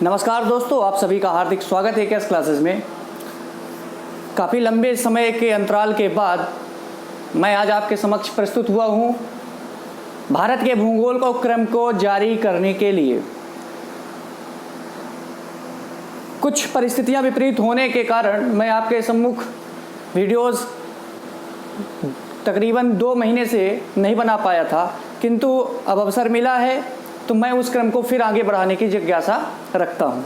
नमस्कार दोस्तों, आप सभी का हार्दिक स्वागत है एकेएस क्लासेस में। काफ़ी लंबे समय के अंतराल के बाद मैं आज आपके समक्ष प्रस्तुत हुआ हूँ भारत के भूगोल को क्रम को जारी करने के लिए। कुछ परिस्थितियाँ विपरीत होने के कारण मैं आपके सम्मुख वीडियोस तकरीबन 2 महीने से नहीं बना पाया था, किंतु अब अवसर मिला है तो मैं उस क्रम को फिर आगे बढ़ाने की जिज्ञासा रखता हूँ।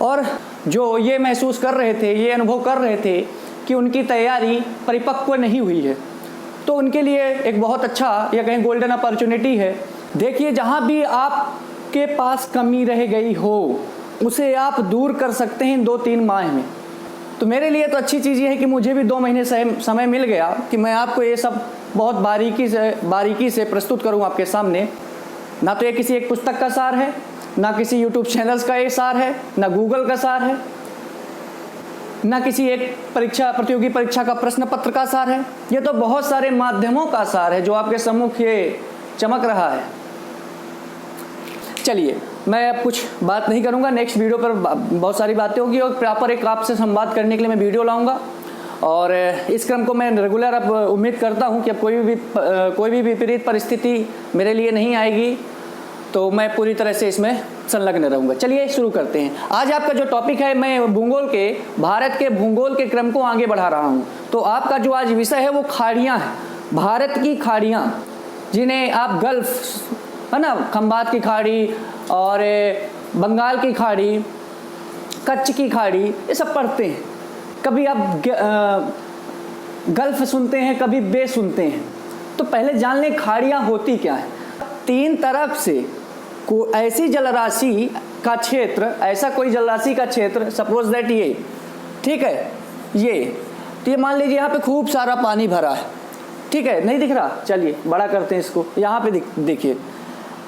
और जो ये महसूस कर रहे थे, ये अनुभव कर रहे थे कि उनकी तैयारी परिपक्व नहीं हुई है, तो उनके लिए एक बहुत अच्छा या कहीं गोल्डन अपॉर्चुनिटी है। देखिए, जहाँ भी आपके पास कमी रह गई हो उसे आप दूर कर सकते हैं 2-3 माह में। तो मेरे लिए तो अच्छी चीज़ ये है कि मुझे भी 2 महीने समय मिल गया कि मैं आपको ये सब बहुत बारीकी से प्रस्तुत करूं आपके सामने। ना तो ये किसी एक पुस्तक का सार है, ना किसी यूट्यूब चैनल्स का ये सार है, ना गूगल का सार है, ना किसी एक प्रतियोगी परीक्षा का प्रश्न पत्र का सार है। ये तो बहुत सारे माध्यमों का सार है जो आपके सम्मुख ये चमक रहा है। चलिए, मैं अब कुछ बात नहीं करूंगा। नेक्स्ट वीडियो पर बहुत सारी बातें होगी और प्रॉपर एक आपसे संवाद करने के लिए मैं वीडियो लाऊंगा। और इस क्रम को मैं रेगुलर अब उम्मीद करता हूं कि अब कोई भी विपरीत परिस्थिति मेरे लिए नहीं आएगी, तो मैं पूरी तरह से इसमें संलग्न रहूंगा। चलिए शुरू करते हैं। आज आपका जो टॉपिक है, मैं भारत के भूगोल के क्रम को आगे बढ़ा रहा हूं। तो आपका जो आज विषय है वो खाड़ियाँ है, भारत की खाड़ियाँ, जिन्हें आप गल्फ है ना, खंबात की खाड़ी और बंगाल की खाड़ी, कच्छ की खाड़ी, ये सब पढ़ते हैं। कभी आप गल्फ सुनते हैं, कभी बे सुनते हैं। तो पहले जान लें खाड़ियाँ होती क्या है। 3 तरफ से ऐसी जलराशि का क्षेत्र, ऐसा कोई जलराशि का क्षेत्र, सपोज दैट ये, ठीक है, ये मान लीजिए यहाँ पे खूब सारा पानी भरा है, ठीक है, नहीं दिख रहा, चलिए बड़ा करते हैं इसको। यहाँ पे देखिए,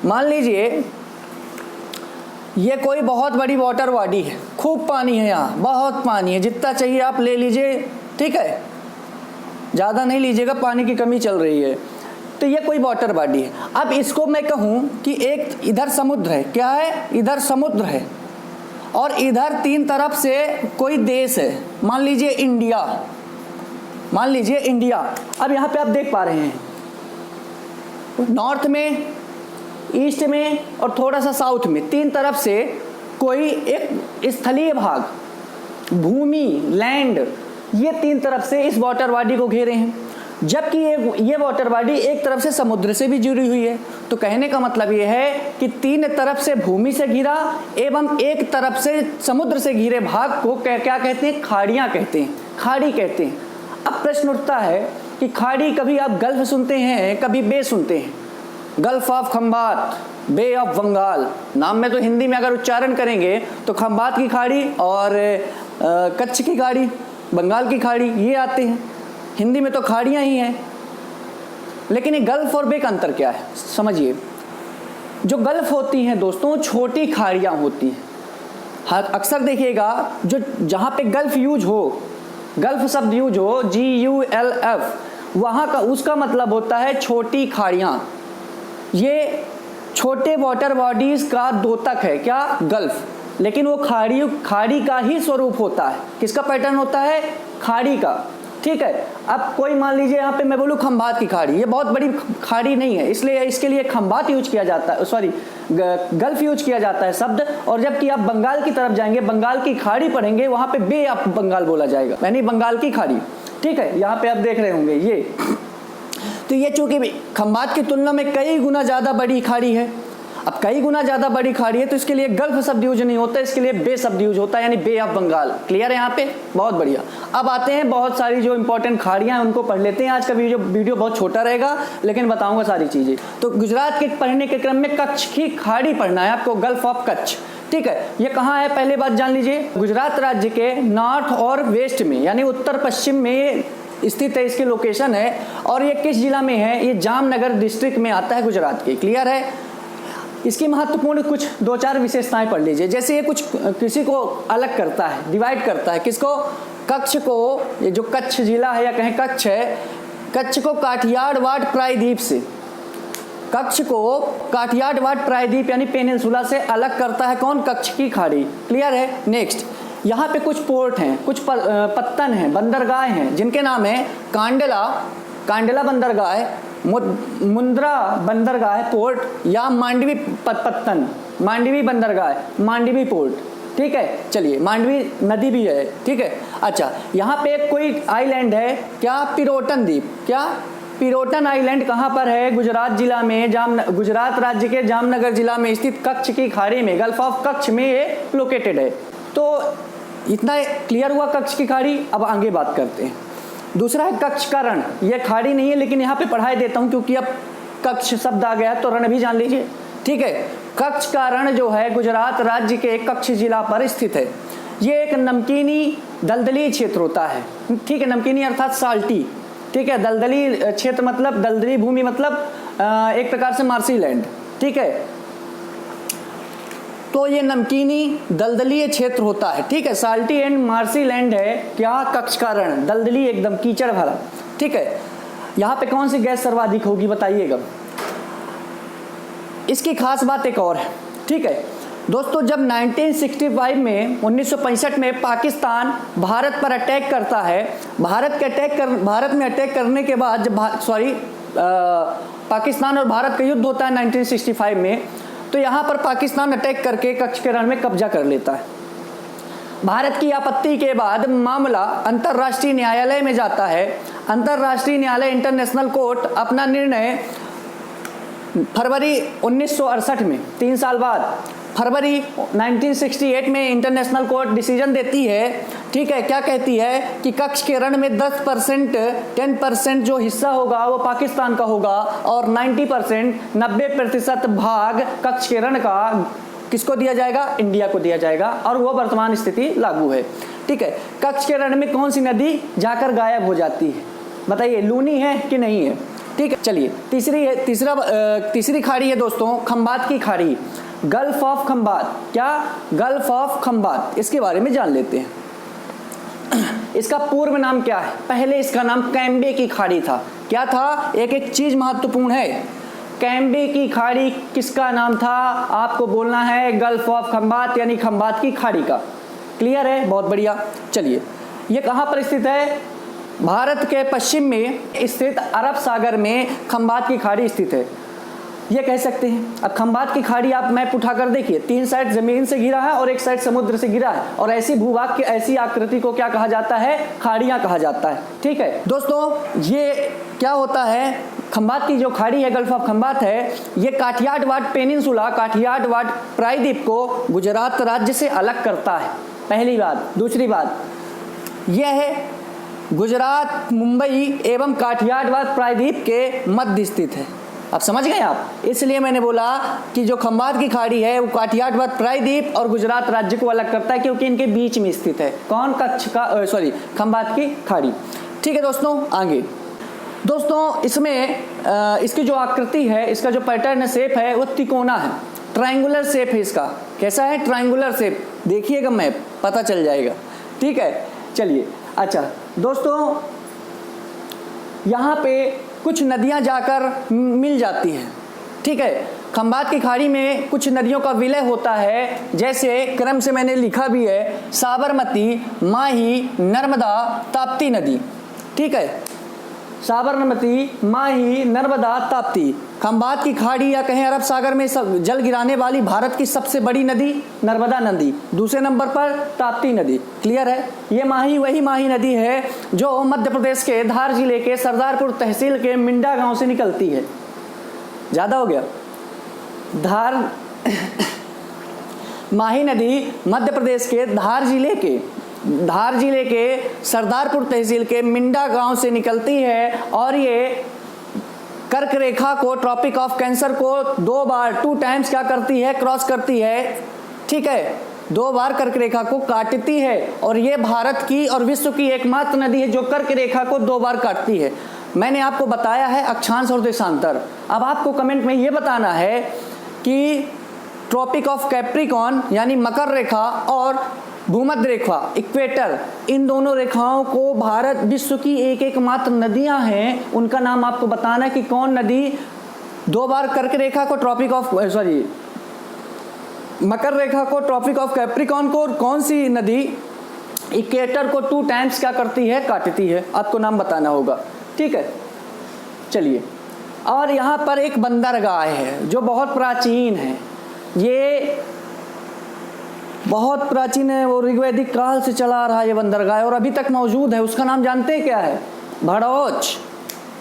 मान लीजिए ये कोई बहुत बड़ी वाटर बॉडी है, खूब पानी है, यहाँ बहुत पानी है, जितना चाहिए आप ले लीजिए, ठीक है, ज़्यादा नहीं लीजिएगा, पानी की कमी चल रही है। तो ये कोई वाटर बॉडी है। अब इसको मैं कहूँ कि एक इधर समुद्र है, क्या है, इधर समुद्र है, और इधर 3 तरफ से कोई देश है, मान लीजिए इंडिया, मान लीजिए इंडिया। अब यहाँ पे आप देख पा रहे हैं नॉर्थ में, ईस्ट में और थोड़ा सा साउथ में 3 तरफ से कोई एक स्थलीय भाग, भूमि, लैंड, ये 3 तरफ से इस वाटर बॉडी को घेरे हैं। जबकि ये वाटर बॉडी एक तरफ से समुद्र से भी जुड़ी हुई है। तो कहने का मतलब ये है कि 3 तरफ से भूमि से घिरा एवं एक तरफ से समुद्र से घिरे भाग को क्या कहते हैं, खाड़ियाँ कहते हैं, खाड़ी कहते हैं। अब प्रश्न उठता है कि खाड़ी, कभी आप गल्फ सुनते हैं, कभी बे सुनते हैं। Gulf of Khambhat, bay of Bengal, नाम में तो हिंदी में अगर उच्चारण करेंगे तो खंबात की खाड़ी और कच्छ की खाड़ी, बंगाल की खाड़ी, ये आते हैं। हिंदी में तो खाड़ियाँ ही हैं। लेकिन ये गल्फ और बे का अंतर क्या है, समझिए। जो गल्फ होती हैं दोस्तों, छोटी खाड़ियाँ होती हैं। अक्सर देखिएगा जो जहाँ पे गल्फ यूज हो, गल्फ शब्द यूज हो, GULF, वहाँ का उसका मतलब होता है छोटी खाड़ियाँ। ये छोटे वाटर बॉडीज का द्योतक है, क्या, गल्फ। लेकिन वो खाड़ी का ही स्वरूप होता है। किसका पैटर्न होता है, खाड़ी का, ठीक है। अब कोई मान लीजिए यहाँ पे मैं बोलूँ खंबात की खाड़ी, ये बहुत बड़ी खाड़ी नहीं है, इसलिए इसके लिए खंबात यूज किया जाता है, सॉरी गल्फ यूज किया जाता है शब्द। और जबकि आप बंगाल की तरफ जाएंगे, बंगाल की खाड़ी पढ़ेंगे, वहाँ पे बे ऑफ बंगाल बोला जाएगा, यानी बंगाल की खाड़ी, ठीक है। यहाँ पे आप देख रहे होंगे ये। तो ये चूंकि खंबात की तुलना में कई गुना ज़्यादा बड़ी खाड़ी है। अब कई गुना ज़्यादा बड़ी खाड़ी है तो इसके लिए गल्फ शब्द यूज नहीं होता, इसके लिए बे शब्द यूज होता है, यानी बे ऑफ बंगाल। क्लियर है यहाँ पे, बहुत बढ़िया। अब आते हैं बहुत सारी जो इंपॉर्टेंट खाड़ियाँ हैं उनको पढ़ लेते हैं। आज का वीडियो बहुत छोटा रहेगा, लेकिन बताऊंगा सारी चीज़ें। तो गुजरात के पढ़ने के क्रम में कच्छ की खाड़ी पढ़ना है आपको, गल्फ ऑफ कच्छ, ठीक है। ये कहाँ है, पहले बात जान लीजिए। गुजरात राज्य के नॉर्थ और वेस्ट में, यानी उत्तर पश्चिम में स्थित है, इसकी लोकेशन है। और ये किस जिला में है, ये जामनगर डिस्ट्रिक्ट में आता है गुजरात के। क्लियर है। इसकी महत्वपूर्ण कुछ 2-4 विशेषताएं पढ़ लीजिए। जैसे ये कुछ किसी को अलग करता है, डिवाइड करता है, किसको, कच्छ को। ये जो कच्छ जिला है या कहें कच्छ है, कच्छ को काठियावाड़ प्रायद्वीप से, कच्छ को काठियावाड़ प्रायद्वीप यानी पेनिनसुला से अलग करता है कौन? कच्छ की खाड़ी। क्लियर है? नेक्स्ट, यहाँ पे कुछ पोर्ट हैं, कुछ पत्तन हैं, बंदरगाह हैं, जिनके नाम है कांडला बंदरगाह, मुंद्रा बंदरगाह पोर्ट, या मांडवी पत्तन, मांडवी बंदरगाह, मांडवी पोर्ट। ठीक है, चलिए, मांडवी नदी भी है। ठीक है, अच्छा, यहाँ पे कोई आइलैंड है क्या? पिरोटन द्वीप। क्या? पिरोटन आइलैंड कहाँ पर है? गुजरात जिला में, गुजरात राज्य के जामनगर जिला में स्थित कच्छ की खाड़ी में, गल्फ ऑफ कच्छ में ये लोकेटेड है। तो इतना क्लियर हुआ कच्छ की खाड़ी। अब आगे बात करते हैं। दूसरा है कच्छ का रण। यह खाड़ी नहीं है, लेकिन यहाँ पे पढ़ाई देता हूँ क्योंकि अब कच्छ शब्द आ गया तो रण भी जान लीजिए। ठीक है, कच्छ का रण जो है गुजरात राज्य के कच्छ जिला पर स्थित है। ये एक नमकीनी दलदली क्षेत्र होता है। ठीक है, नमकीनी अर्थात साल्टी। ठीक है, दलदली क्षेत्र मतलब दलदली भूमि, मतलब एक प्रकार से मार्सी लैंड। ठीक है, तो ये नमकीनी दलदलीय क्षेत्र होता है। ठीक है, साल्टी एंड मार्सी लैंड है क्या? कच्छ का रण, दलदली एकदम कीचड़ भरा। ठीक है, यहाँ पे कौन सी गैस सर्वाधिक होगी बताइएगा। इसकी खास बात एक और है। ठीक है दोस्तों, जब 1965 में 1965 में पाकिस्तान भारत पर अटैक करता है, भारत में अटैक करने के बाद जब पाकिस्तान और भारत का युद्ध होता है 1965 में, तो यहाँ पर पाकिस्तान अटैक करके कच्छ के रण में कब्जा कर लेता है। भारत की आपत्ति के बाद मामला अंतर्राष्ट्रीय न्यायालय में जाता है। अंतर्राष्ट्रीय न्यायालय इंटरनेशनल कोर्ट अपना निर्णय फरवरी 1968 में, 3 साल बाद फरवरी 1968 में इंटरनेशनल कोर्ट डिसीजन देती है। ठीक है, क्या कहती है कि कच्छ के रण में 10% जो हिस्सा होगा वो पाकिस्तान का होगा, और 90% भाग कच्छ के रण का किसको दिया जाएगा? इंडिया को दिया जाएगा, और वो वर्तमान स्थिति लागू है। ठीक है, कच्छ के रण में कौन सी नदी जाकर गायब हो जाती है बताइए? लूनी है कि नहीं है? ठीक है, चलिए, तीसरी खाड़ी है दोस्तों, खंबात की खाड़ी, गल्फ ऑफ खंबात। क्या? Gulf of Khambhat. इसके बारे में जान लेते हैं। इसका पूर्व नाम क्या है? पहले इसका नाम कैम्बे की खाड़ी था। क्या था? एक चीज महत्वपूर्ण है। कैम्बे की खाड़ी किसका नाम था? आपको बोलना है गल्फ ऑफ खंबात, यानी खंबात की खाड़ी का। क्लियर है? बहुत बढ़िया। चलिए, ये कहां पर स्थित है? भारत के पश्चिम में स्थित अरब सागर में खंबात की खाड़ी स्थित है, ये कह सकते हैं। अब खंबात की खाड़ी आप मैप उठाकर देखिए, 3 साइड जमीन से घिरा है और एक साइड समुद्र से घिरा है, और ऐसी भूभाग की ऐसी आकृति को क्या कहा जाता है? खाड़ियां कहा जाता है। ठीक है दोस्तों, ये क्या होता है? खंबात की जो खाड़ी है, गल्फ ऑफ खंबात है, ये काठियावाड़ पेनिनसुला, काठियावाड़ प्रायद्वीप को गुजरात राज्य से अलग करता है, पहली बात। दूसरी बात यह है, गुजरात, मुंबई एवं काठियावाड़ प्रायद्वीप के मध्य स्थित है। अब समझ गए आप? इसलिए मैंने बोला कि जो खंबात की खाड़ी है वो काठियावाड़ प्रायद्वीप और गुजरात राज्य को अलग करता है, क्योंकि इनके बीच में स्थित है। कौन? खंबात की खाड़ी। ठीक है दोस्तों, आगे दोस्तों, इसमें इसकी जो आकृति है, इसका जो पैटर्न है, शेप है, वो तिकोना है, ट्रायंगुलर शेप है इसका। कैसा है? Triangular shape. देखिएगा मैप, पता चल जाएगा। ठीक है, चलिए। अच्छा दोस्तों, यहाँ पे कुछ नदियाँ जाकर मिल जाती हैं। ठीक है, खंबात की खाड़ी में कुछ नदियों का विलय होता है, जैसे क्रम से मैंने लिखा भी है, साबरमती, माही, नर्मदा, ताप्ती नदी। ठीक है, साबरमती, माही, नर्मदा, ताप्ती। खंबात की खाड़ी या कहें अरब सागर में जल गिराने वाली भारत की सबसे बड़ी नदी नर्मदा नदी, दूसरे नंबर पर ताप्ती नदी। क्लियर है? ये माही वही माही नदी है जो मध्य प्रदेश के धार जिले के सरदारपुर तहसील के मिंडा गांव से निकलती है। ज्यादा हो गया? माही नदी मध्य प्रदेश के धार जिले के सरदारपुर तहसील के मिंडा गांव से निकलती है, और ये कर्क रेखा को, ट्रॉपिक ऑफ कैंसर को 2 बार 2 टाइम्स क्या करती है? क्रॉस करती है। ठीक है, 2 बार कर्क रेखा को काटती है, और ये भारत की और विश्व की एकमात्र नदी है जो कर्क रेखा को 2 बार काटती है। मैंने आपको बताया है अक्षांश और देशांतर। अब आपको कमेंट में ये बताना है कि ट्रॉपिक ऑफ कैप्रिकॉन यानी मकर रेखा और भूमध्य रेखा इक्वेटर, इन दोनों रेखाओं को भारत विश्व की एक मात्र नदियां हैं, उनका नाम आपको बताना है कि कौन नदी 2 बार कर्क रेखा को मकर रेखा को, ट्रॉपिक ऑफ कैप्रिकॉर्न को, और कौन सी नदी इक्वेटर को 2 टाइम्स क्या करती है, काटती है? आपको नाम बताना होगा, ठीक है। चलिए, और यहाँ पर एक बंदरगाह है जो बहुत प्राचीन है, ये बहुत प्राचीन है, वो ऋग्वैदिक काल से चला आ रहा है ये बंदरगाह, और अभी तक मौजूद है। उसका नाम जानते हैं क्या है? भड़ोच,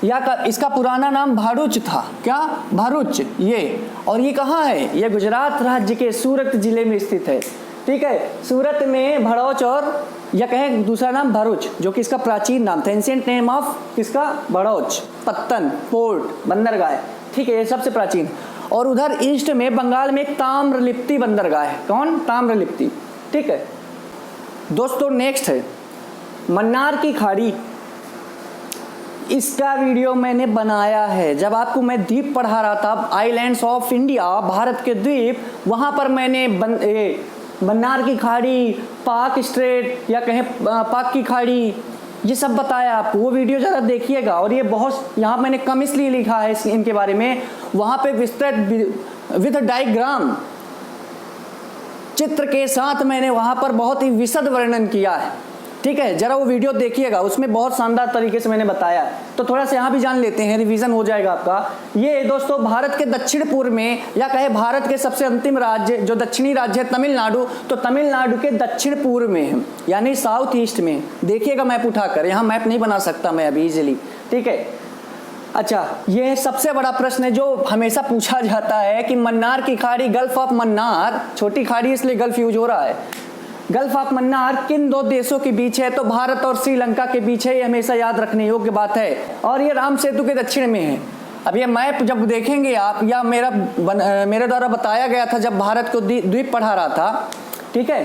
या इसका पुराना नाम भाड़ुच था। क्या? भाड़ुच। ये, और ये कहाँ है? ये गुजरात राज्य के सूरत जिले में स्थित है, ठीक है। सूरत में भड़ोच, और या कहें दूसरा नाम भरूच, जो कि इसका प्राचीन नाम था, एंशिएंट नेम ऑफ किसका? भड़ोच, पत्तन, पोर्ट, बंदरगाह, ठीक है, ये सबसे प्राचीन। और उधर ईस्ट में बंगाल में एक ताम्रलिप्ति बंदरगाह है। कौन? ताम्रलिप्ति, ठीक है। दोस्तों नेक्स्ट है मन्नार की खाड़ी। इसका वीडियो मैंने बनाया है जब आपको मैं द्वीप पढ़ा रहा था, आइलैंड्स ऑफ इंडिया, भारत के द्वीप, वहाँ पर मैंने मन्नार की खाड़ी, पाक स्ट्रेट, या कहें पाक की खाड़ी, ये सब बताया आपको। वो वीडियो ज़रा देखिएगा। और ये बहुत, यहाँ मैंने कम इसलिए लिखा है इनके बारे में, वहाँ पे विस्तृत विद डायग्राम, चित्र के साथ मैंने वहाँ पर बहुत ही विशद वर्णन किया है, ठीक है। जरा वो वीडियो देखिएगा, उसमें बहुत शानदार तरीके से मैंने बताया। तो थोड़ा सा यहाँ भी जान लेते हैं, रिवीजन हो जाएगा आपका। ये दोस्तों भारत के दक्षिण पूर्व में, या कहे भारत के सबसे अंतिम राज्य जो दक्षिणी राज्य है तमिलनाडु, तो तमिलनाडु के दक्षिण पूर्व में है, यानी साउथ ईस्ट में। देखिएगा मैप उठाकर, यहाँ मैप नहीं बना सकता मैं अभी इजिली, ठीक है। अच्छा, ये सबसे बड़ा प्रश्न है जो हमेशा पूछा जाता है कि मन्नार की खाड़ी, गल्फ ऑफ मन्नार, छोटी खाड़ी इसलिए गल्फ यूज हो रहा है, गल्फ ऑफ मन्नार किन 2 देशों के बीच है? तो भारत और श्रीलंका के बीच है। ये हमेशा याद रखने योग्य बात है। और ये राम सेतु के दक्षिण में है। अब ये मैप जब देखेंगे आप, या मेरे द्वारा बताया गया था जब भारत को द्वीप पढ़ा रहा था, ठीक है,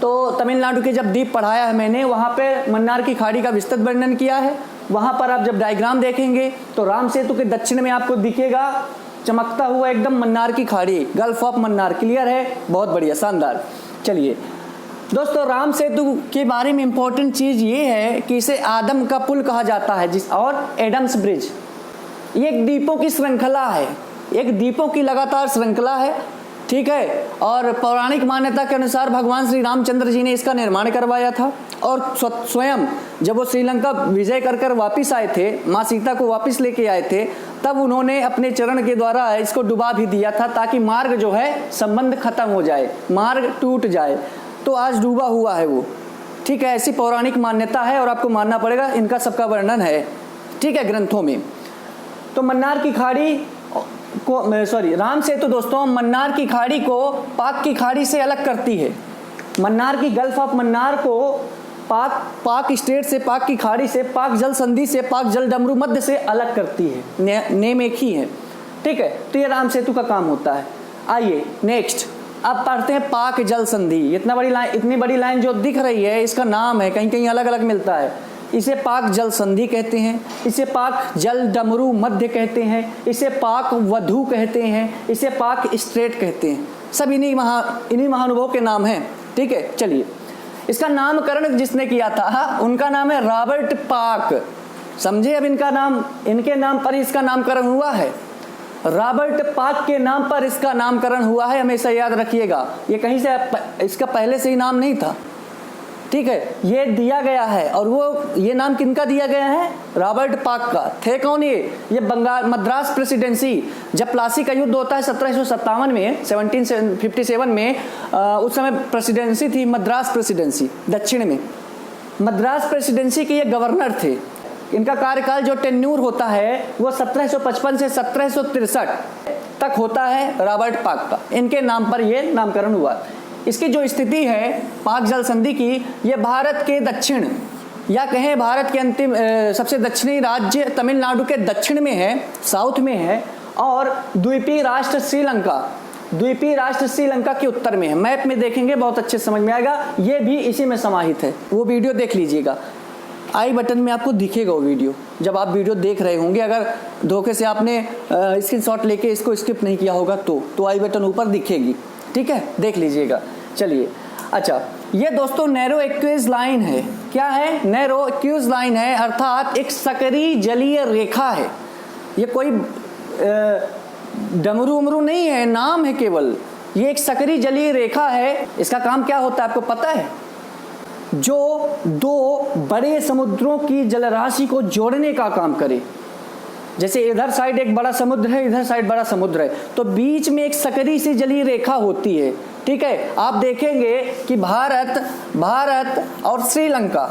तो तमिलनाडु के जब द्वीप पढ़ाया है मैंने, वहाँ पे मन्नार की खाड़ी का विस्तृत वर्णन किया है। वहाँ पर आप जब डायग्राम देखेंगे तो राम सेतु के दक्षिण में आपको दिखेगा चमकता हुआ एकदम मन्नार की खाड़ी, गल्फ ऑफ मन्नार। क्लियर है? बहुत बढ़िया, शानदार। चलिए दोस्तों, राम सेतु के बारे में इंपॉर्टेंट चीज़ ये है कि इसे आदम का पुल कहा जाता है, और एडम्स ब्रिज। ये एक द्वीपों की श्रृंखला है, एक द्वीपों की लगातार श्रृंखला है, ठीक है। और पौराणिक मान्यता के अनुसार भगवान श्री रामचंद्र जी ने इसका निर्माण करवाया था। और स्वयं जब वो श्रीलंका विजय कर वापिस आए थे, माँ सीता को वापिस लेके आए थे, तब उन्होंने अपने चरण के द्वारा इसको डुबा भी दिया था, ताकि मार्ग जो है संबंध खत्म हो जाए, मार्ग टूट जाए। तो आज डूबा हुआ है वो, ठीक है। ऐसी पौराणिक मान्यता है और आपको मानना पड़ेगा, इनका सबका वर्णन है, ठीक है, ग्रंथों में। तो मन्नार की खाड़ी को, राम सेतु दोस्तों मन्नार की खाड़ी को पाक की खाड़ी से अलग करती है। मन्नार की, गल्फ ऑफ मन्नार को पाक स्टेट से, पाक की खाड़ी से, पाक जल संधि से, पाक जल डमरू मध्य से अलग करती है। नेम एक ही है, ठीक है। तो ये राम सेतु का काम होता है। आइए नेक्स्ट, अब पढ़ते हैं पाक जल संधि। इतनी बड़ी लाइन जो दिख रही है, इसका नाम है, कहीं कहीं अलग अलग मिलता है। इसे पाक जल संधि कहते हैं, इसे पाक जल डमरू मध्य कहते हैं, इसे पाक वधु कहते हैं, इसे पाक स्ट्रेट कहते हैं। सब इन्हीं महानुभावों के नाम हैं, ठीक है। चलिए, इसका नामकरण जिसने किया था उनका नाम है रॉबर्ट पाक। समझे? अब इनके नाम पर इसका नामकरण हुआ है। रॉबर्ट पाक के नाम पर इसका नामकरण हुआ है, हमेशा याद रखिएगा। ये कहीं से इसका पहले से ही नाम नहीं था, ठीक है, ये दिया गया है। और ये नाम किनका दिया गया है? रॉबर्ट पाक का। थे कौन ये बंगाल मद्रास प्रेसिडेंसी, जब प्लासी का युद्ध होता है 1757 में, 1757 में, उस समय प्रेसिडेंसी थी मद्रास प्रेसिडेंसी, दक्षिण में। मद्रास प्रेसिडेंसी के ये गवर्नर थे। इनका कार्यकाल जो टेन्यूर होता है वो 1755 से 1763 तक होता है रॉबर्ट पाक का। इनके नाम पर ये नामकरण हुआ। इसकी जो स्थिति है पाक जल संधि की, ये भारत के दक्षिण, या कहें भारत के अंतिम सबसे दक्षिणी राज्य तमिलनाडु के दक्षिण में है, साउथ में है। और द्वीपीय राष्ट्र श्रीलंका के उत्तर में है। मैप में देखेंगे बहुत अच्छे समझ में आएगा, ये भी इसी में समाहित है। वो वीडियो देख लीजिएगा, आई बटन में आपको दिखेगा वो वीडियो। जब आप वीडियो देख रहे होंगे, अगर धोखे से आपने स्क्रीनशॉट लेके इसको स्किप नहीं किया होगा तो आई बटन ऊपर दिखेगी, ठीक है, देख लीजिएगा। चलिए, अच्छा, ये दोस्तों नैरो एक्वेज लाइन है। क्या है? नैरो एक्वेज लाइन है, अर्थात एक सकरी जलीय रेखा है। ये कोई डमरू उमरू नहीं है, नाम है केवल। ये एक सकरी जलीय रेखा है। इसका काम क्या होता है आपको पता है? जो दो बड़े समुद्रों की जलराशि को जोड़ने का काम करे। जैसे इधर साइड एक बड़ा समुद्र है, इधर साइड बड़ा समुद्र है, तो बीच में एक सकरी सी जलीय रेखा होती है, ठीक है। आप देखेंगे कि भारत और श्रीलंका,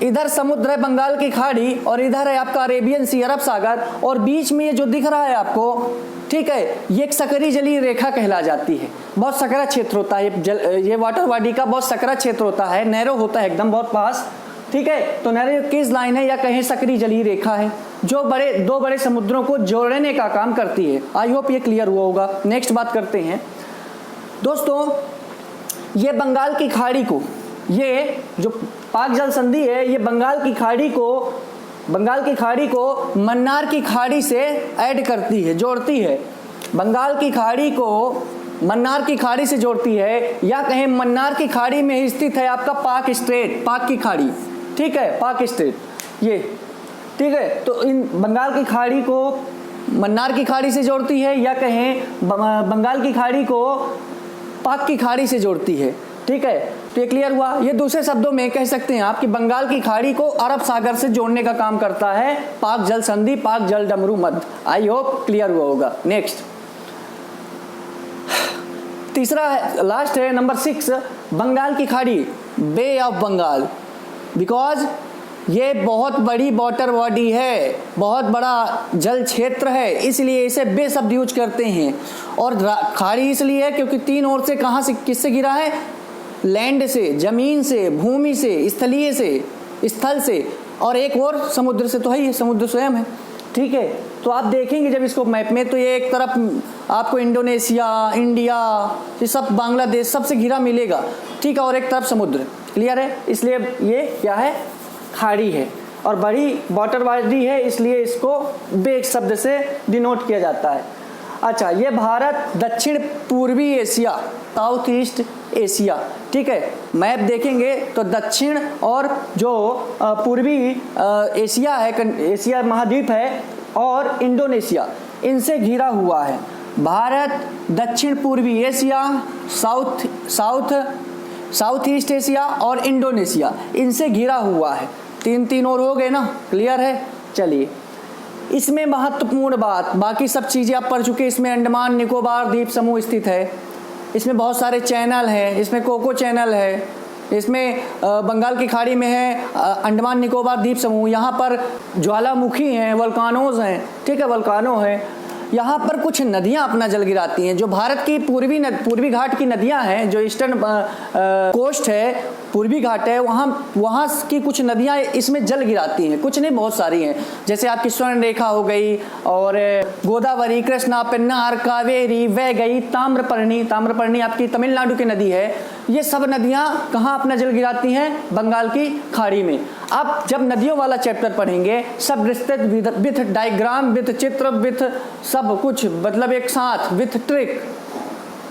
इधर समुद्र है बंगाल की खाड़ी और इधर है आपका अरेबियन सी, अरब सागर, और बीच में ये जो दिख रहा है आपको, ठीक है, ये एक सकरी जलीय रेखा कहला जाती है। बहुत सकरा क्षेत्र होता है ये वाटर बॉडी का, बहुत सकरा क्षेत्र होता है, नैरो होता है एकदम बहुत पास, ठीक है। तो नैरो किस लाइन है या कहें सकरी जलीय रेखा है जो दो बड़े समुद्रों को जोड़ने का काम करती है। आई होप ये क्लियर हुआ होगा। नेक्स्ट बात करते हैं दोस्तों, ये बंगाल की खाड़ी को, ये जो पाक जल संधि है, ये बंगाल की खाड़ी को मन्नार की खाड़ी से ऐड करती है, जोड़ती है। बंगाल की खाड़ी को मन्नार की खाड़ी से जोड़ती है, या कहें मन्नार की खाड़ी में ही स्थित है आपका पाक स्ट्रेट, पाक की खाड़ी, ठीक है, पाक स्ट्रेट ये, ठीक है। तो इन बंगाल की खाड़ी को मन्नार की खाड़ी से जोड़ती है, या कहें बंगाल की खाड़ी को पाक की खाड़ी से जोड़ती है, ठीक है। तो ये क्लियर हुआ। ये दूसरे शब्दों में कह सकते हैं आप कि बंगाल की खाड़ी को अरब सागर से जोड़ने का काम करता है पाक जल संधि, पाक जल डमरू मध्य। आई होप क्लियर हुआ होगा। नेक्स्ट तीसरा है, लास्ट है नंबर 6, बंगाल की खाड़ी, बे ऑफ बंगाल। बिकॉज ये बहुत बड़ी वाटर बॉडी है, बहुत बड़ा जल क्षेत्र है, इसलिए इसे बे शब्द यूज करते हैं। और खाड़ी इसलिए है क्योंकि तीन ओर से, कहाँ से, किससे घिरा है? लैंड से, जमीन से, भूमि से, स्थलीय से, स्थल से, और एक और समुद्र से तो है ही, समुद्र स्वयं है, ठीक है। तो आप देखेंगे जब इसको मैप में, तो ये एक तरफ आपको इंडोनेशिया, इंडिया, ये सब बांग्लादेश सबसे घिरा मिलेगा, ठीक है, और एक तरफ समुद्र। क्लियर है? इसलिए ये क्या है? खाड़ी है और बड़ी वाटर बॉडी है, इसलिए इसको बे शब्द से डिनोट किया जाता है। अच्छा, ये भारत दक्षिण पूर्वी एशिया, साउथ ईस्ट एशिया, ठीक है। मैप देखेंगे तो दक्षिण और जो पूर्वी एशिया है, एशिया महाद्वीप है, और इंडोनेशिया, इनसे घिरा हुआ है। भारत दक्षिण पूर्वी एशिया, साउथ ईस्ट एशिया और इंडोनेशिया, इनसे घिरा हुआ है। तीन और हो गए ना? क्लियर है? चलिए, इसमें महत्वपूर्ण बात, बाकी सब चीज़ें आप पढ़ चुके, इसमें अंडमान निकोबार द्वीप समूह स्थित है, इसमें बहुत सारे चैनल हैं, इसमें कोको चैनल है, इसमें बंगाल की खाड़ी में है अंडमान निकोबार द्वीप समूह, यहाँ पर ज्वालामुखी हैं, वल्कानोज हैं, ठीक है, वल्कानो है। यहाँ पर कुछ नदियाँ अपना जल गिराती हैं। जो भारत की पूर्वी घाट की नदियाँ हैं, जो ईस्टर्न कोस्ट है, पूर्वी घाट है, वहाँ की कुछ नदियाँ इसमें जल गिराती हैं, कुछ नहीं बहुत सारी हैं। जैसे आपकी स्वर्ण रेखा हो गई, और गोदावरी, कृष्णा, पेन्नार, कावेरी, वैगई, ताम्रपर्णी आपकी तमिलनाडु की नदी है। ये सब नदियाँ कहाँ अपना जल गिराती हैं? बंगाल की खाड़ी में। आप जब नदियों वाला चैप्टर पढ़ेंगे, सब रिश्ते विथ डायग्राम, विथ चित्र, विथ सब कुछ, मतलब एक साथ, विथ ट्रिक,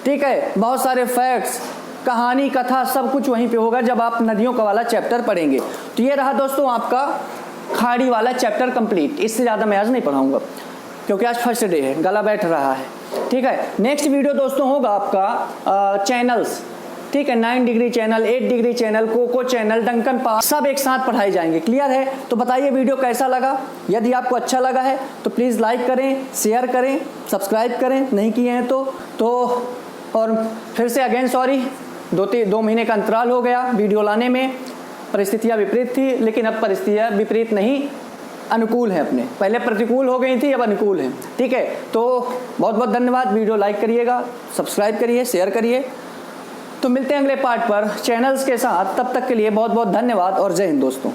ठीक है, बहुत सारे फैक्ट्स, कहानी, कथा, सब कुछ वहीं पे होगा जब आप नदियों का वाला चैप्टर पढ़ेंगे। तो ये रहा दोस्तों आपका खाड़ी वाला चैप्टर कंप्लीट। इससे ज़्यादा मैं आज नहीं पढ़ाऊंगा क्योंकि आज फर्स्ट डे है, गला बैठ रहा है, ठीक है। नेक्स्ट वीडियो दोस्तों होगा आपका चैनल्स, ठीक है, 9 degree channel, 8 degree channel, Coco channel, Duncan park, सब एक साथ पढ़ाए जाएंगे। क्लियर है? तो बताइए वीडियो कैसा लगा। यदि आपको अच्छा लगा है तो प्लीज़ लाइक करें, शेयर करें, सब्सक्राइब करें, नहीं किए हैं तो और फिर से अगेन सॉरी, 2 महीने का अंतराल हो गया वीडियो लाने में, परिस्थितियाँ विपरीत थी, लेकिन अब परिस्थितियाँ विपरीत नहीं, अनुकूल है अपने, पहले प्रतिकूल हो गई थी, अब अनुकूल है, ठीक है। तो बहुत बहुत धन्यवाद। वीडियो लाइक करिएगा, सब्सक्राइब करिए, शेयर करिए। तो मिलते हैं अगले पार्ट पर चैनल्स के साथ, तब तक के लिए बहुत बहुत धन्यवाद और जय हिंद दोस्तों।